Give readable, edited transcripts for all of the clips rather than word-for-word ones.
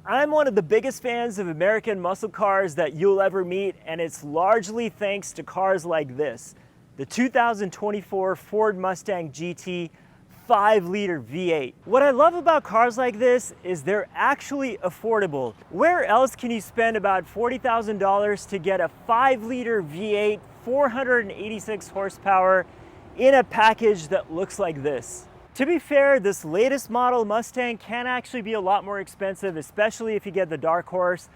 I'm one of the biggest fans of American muscle cars that you'll ever meet, and it's largely thanks to cars like this, the 2024 Ford Mustang GT 5-liter V8. What I love about cars like this is they're actually affordable. Where else can you spend about $40,000 to get a 5-liter V8, 486 horsepower in a package that looks like this? To be fair, this latest model Mustang can actually be a lot more expensive, especially if you get the Dark Horse.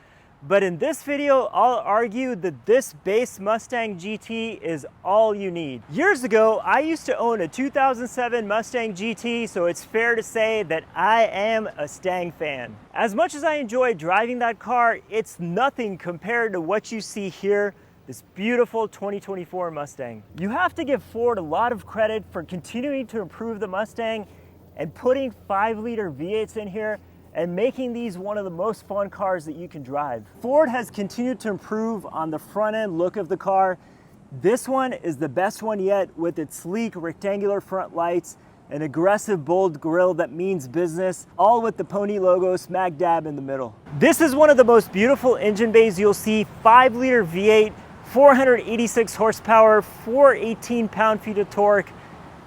But in this video, I'll argue that this base Mustang GT is all you need. Years ago, I used to own a 2007 Mustang GT, so it's fair to say that I am a Stang fan. As much as I enjoy driving that car, it's nothing compared to what you see here, this beautiful 2024 Mustang. You have to give Ford a lot of credit for continuing to improve the Mustang and putting 5-liter V8s in here and making these one of the most fun cars that you can drive. Ford has continued to improve on the front end look of the car. This one is the best one yet, with its sleek rectangular front lights, an aggressive bold grille that means business, all with the pony logo smack dab in the middle. This is one of the most beautiful engine bays you'll see. 5-liter V8, 486 horsepower, 418 pound-feet of torque,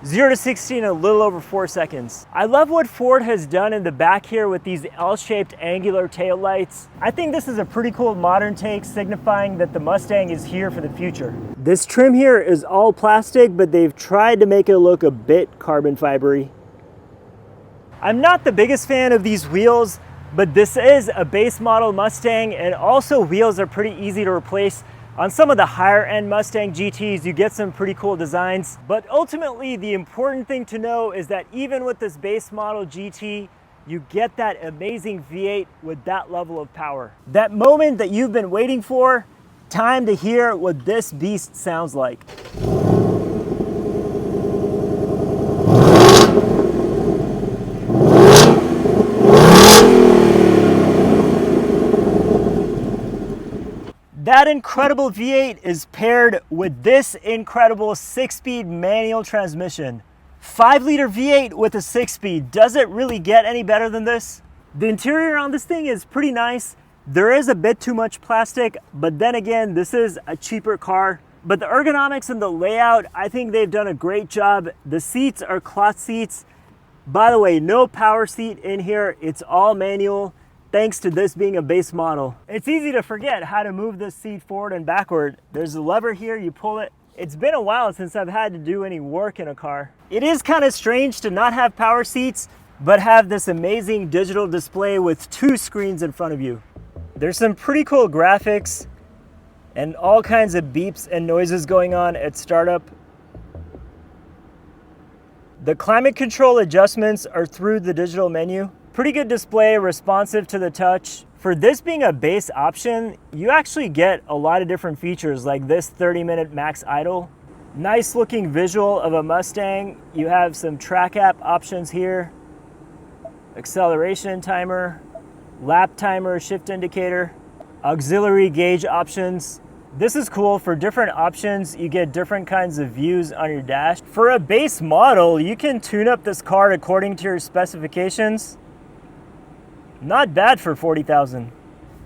0 to 60 in a little over 4 seconds. I love what Ford has done in the back here with these L-shaped angular taillights. I think this is a pretty cool modern take, signifying that the Mustang is here for the future. This trim here is all plastic, but they've tried to make it look a bit carbon fibery. I'm not the biggest fan of these wheels, but this is a base model Mustang, and also wheels are pretty easy to replace. On some of the higher end Mustang GTs, you get some pretty cool designs, but ultimately the important thing to know is that even with this base model GT, you get that amazing V8 with that level of power. That moment that you've been waiting for, time to hear what this beast sounds like. That incredible V8 is paired with this incredible 6-speed manual transmission. 5-liter V8 with a 6-speed. Does it really get any better than this? The interior on this thing is pretty nice. There is a bit too much plastic, but then again, this is a cheaper car. But the ergonomics and the layout, I think they've done a great job. The seats are cloth seats. By the way, no power seat in here. It's all manual, thanks to this being a base model. It's easy to forget how to move this seat forward and backward. There's a lever here, you pull it. It's been a while since I've had to do any work in a car. It is kind of strange to not have power seats, but have this amazing digital display with 2 screens in front of you. There's some pretty cool graphics and all kinds of beeps and noises going on at startup. The climate control adjustments are through the digital menu. Pretty good display, responsive to the touch. For this being a base option, you actually get a lot of different features like this 30-minute max idle. Nice looking visual of a Mustang. You have some track app options here. Acceleration timer, lap timer, shift indicator, auxiliary gauge options. This is cool. For different options, you get different kinds of views on your dash. For a base model, you can tune up this car according to your specifications. Not bad for $40,000.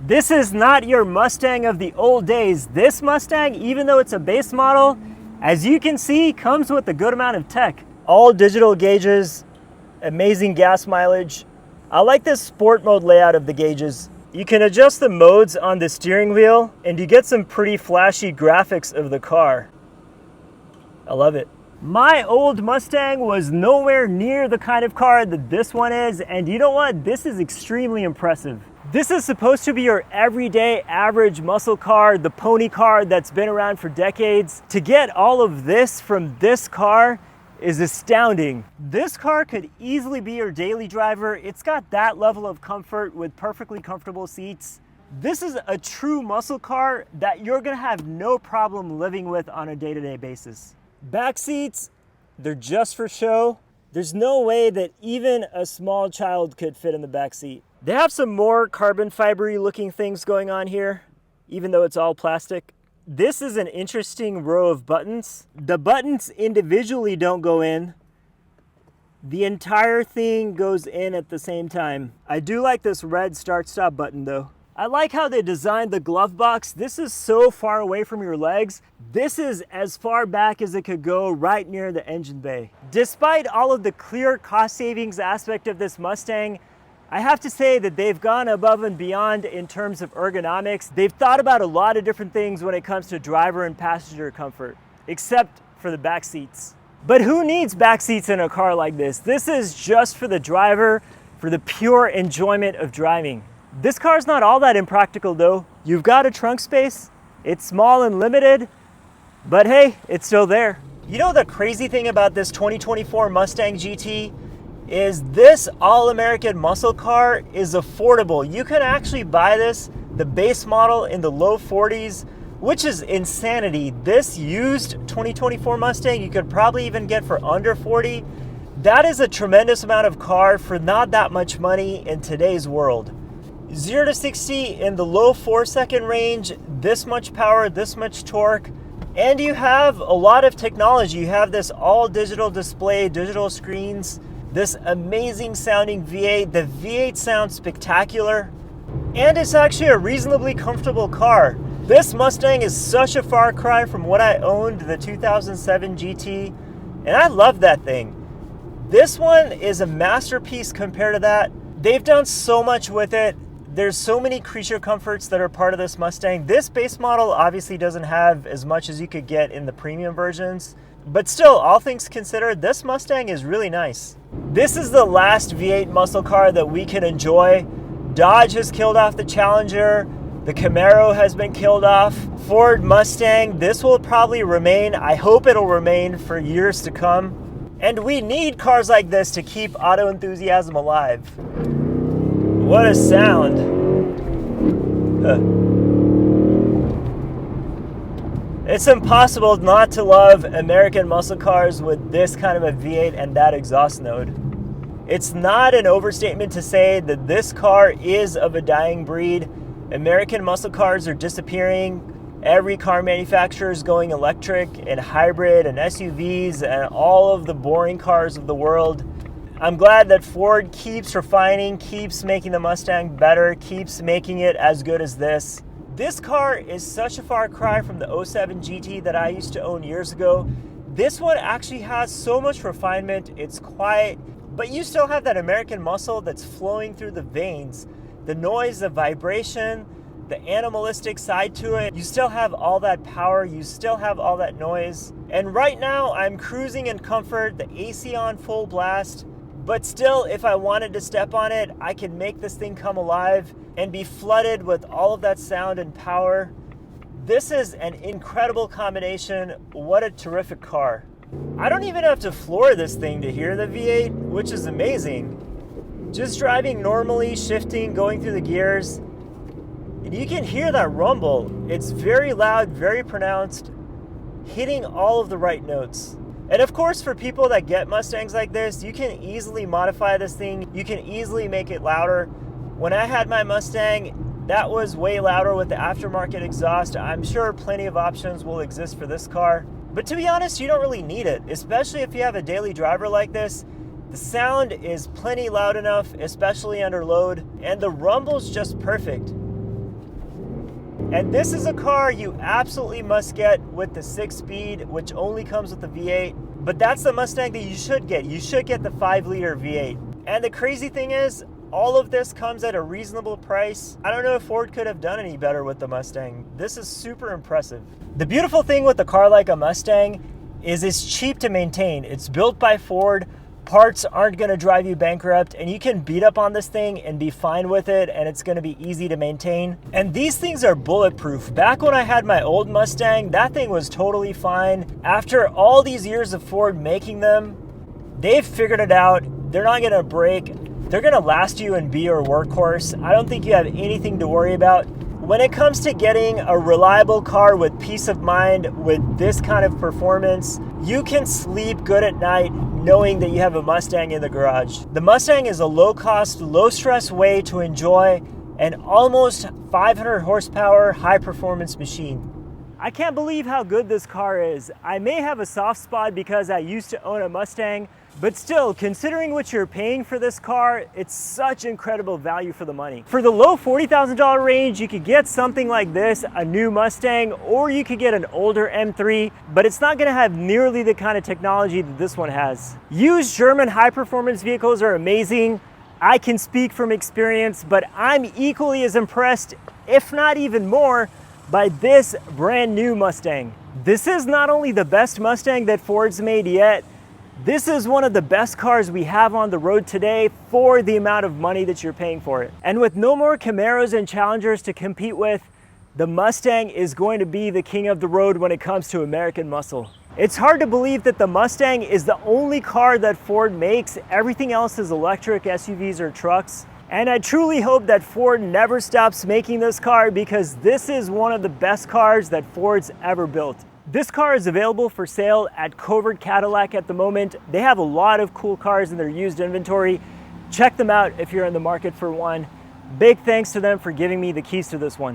This is not your Mustang of the old days. This Mustang, even though it's a base model, as you can see, comes with a good amount of tech. All digital gauges, amazing gas mileage. I like this sport mode layout of the gauges. You can adjust the modes on the steering wheel, and you get some pretty flashy graphics of the car. I love it. My old Mustang was nowhere near the kind of car that this one is, and you know what? This is extremely impressive. This is supposed to be your everyday average muscle car, the pony car that's been around for decades. To get all of this from this car is astounding. This car could easily be your daily driver. It's got that level of comfort with perfectly comfortable seats. This is a true muscle car that you're gonna have no problem living with on a day-to-day basis. Back seats, they're just for show. There's no way that even a small child could fit in the back seat. They have some more carbon fibery looking things going on here, even though it's all plastic. This is an interesting row of buttons. The buttons individually don't go in. The entire thing goes in at the same time. I do like this red start-stop button though. I like how they designed the glove box. This is so far away from your legs. This is as far back as it could go, right near the engine bay. Despite all of the clear cost savings aspect of this Mustang, I have to say that they've gone above and beyond in terms of ergonomics. They've thought about a lot of different things when it comes to driver and passenger comfort, except for the back seats. But who needs back seats in a car like this? This is just for the driver, for the pure enjoyment of driving. This car's not all that impractical though. You've got a trunk space, it's small and limited, but hey, it's still there. You know the crazy thing about this 2024 Mustang GT is this all-American muscle car is affordable. You can actually buy this, the base model, in the low 40s, which is insanity. This used 2024 Mustang, you could probably even get for under 40. That is a tremendous amount of car for not that much money in today's world. 0 to 60 in the low 4-second range, this much power, this much torque, and you have a lot of technology. You have this all digital display, digital screens, this amazing sounding V8. The V8 sounds spectacular, and it's actually a reasonably comfortable car. This Mustang is such a far cry from what I owned, the 2007 GT, and I love that thing. This one is a masterpiece compared to that. They've done so much with it. There's so many creature comforts that are part of this Mustang. This base model obviously doesn't have as much as you could get in the premium versions, but still, all things considered, this Mustang is really nice. This is the last V8 muscle car that we can enjoy. Dodge has killed off the Challenger. The Camaro has been killed off. Ford Mustang, this will probably remain. I hope it'll remain for years to come. And we need cars like this to keep auto enthusiasm alive. What a sound. It's impossible not to love American muscle cars with this kind of a V8 and that exhaust node. It's not an overstatement to say that this car is of a dying breed. American muscle cars are disappearing. Every car manufacturer is going electric and hybrid and SUVs and all of the boring cars of the world. I'm glad that Ford keeps refining, keeps making the Mustang better, keeps making it as good as this. This car is such a far cry from the 07 GT that I used to own years ago. This one actually has so much refinement. It's quiet, but you still have that American muscle that's flowing through the veins. The noise, the vibration, the animalistic side to it. You still have all that power, you still have all that noise. And right now I'm cruising in comfort, the AC on full blast, but still, if I wanted to step on it, I can make this thing come alive and be flooded with all of that sound and power. This is an incredible combination. What a terrific car. I don't even have to floor this thing to hear the V8, which is amazing. Just driving normally, shifting, going through the gears, and you can hear that rumble. It's very loud, very pronounced, hitting all of the right notes. And of course, for people that get Mustangs like this, you can easily modify this thing. You can easily make it louder. When I had my Mustang, that was way louder with the aftermarket exhaust. I'm sure plenty of options will exist for this car. But to be honest, you don't really need it, especially if you have a daily driver like this. The sound is plenty loud enough, especially under load, and the rumble's just perfect. And this is a car you absolutely must get with the 6-speed, which only comes with the V8. But that's the Mustang that you should get. You should get the 5-liter V8. And the crazy thing is, all of this comes at a reasonable price. I don't know if Ford could have done any better with the Mustang. This is super impressive. The beautiful thing with a car like a Mustang is it's cheap to maintain. It's built by Ford. Parts aren't going to drive you bankrupt, and you can beat up on this thing and be fine with it, and it's going to be easy to maintain. And these things are bulletproof. Back when I had my old Mustang, that thing was totally fine. After all these years of Ford making them, they've figured it out. They're not going to break. They're going to last you and be your workhorse. I don't think you have anything to worry about. When it comes to getting a reliable car with peace of mind, with this kind of performance, you can sleep good at night knowing that you have a Mustang in the garage. The Mustang is a low-cost, low-stress way to enjoy an almost 500 horsepower high-performance machine. I can't believe how good this car is. I may have a soft spot because I used to own a Mustang, But still, considering what you're paying for this car, it's such incredible value for the money. For the low $40,000 range, you could get something like this, a new Mustang, or you could get an older M3, but it's not gonna have nearly the kind of technology that this one has. Used German high-performance vehicles are amazing. I can speak from experience, but I'm equally as impressed, if not even more, by this brand new Mustang. This is not only the best Mustang that Ford's made yet, this is one of the best cars we have on the road today for the amount of money that you're paying for it. And with no more Camaros and Challengers to compete with, the Mustang is going to be the king of the road when it comes to American muscle. It's hard to believe that the Mustang is the only car that Ford makes. Everything else is electric SUVs or trucks. And I truly hope that Ford never stops making this car, because this is one of the best cars that Ford's ever built. This car is available for sale at Covert Cadillac at the moment. They have a lot of cool cars in their used inventory. Check them out if you're in the market for one. Big thanks to them for giving me the keys to this one.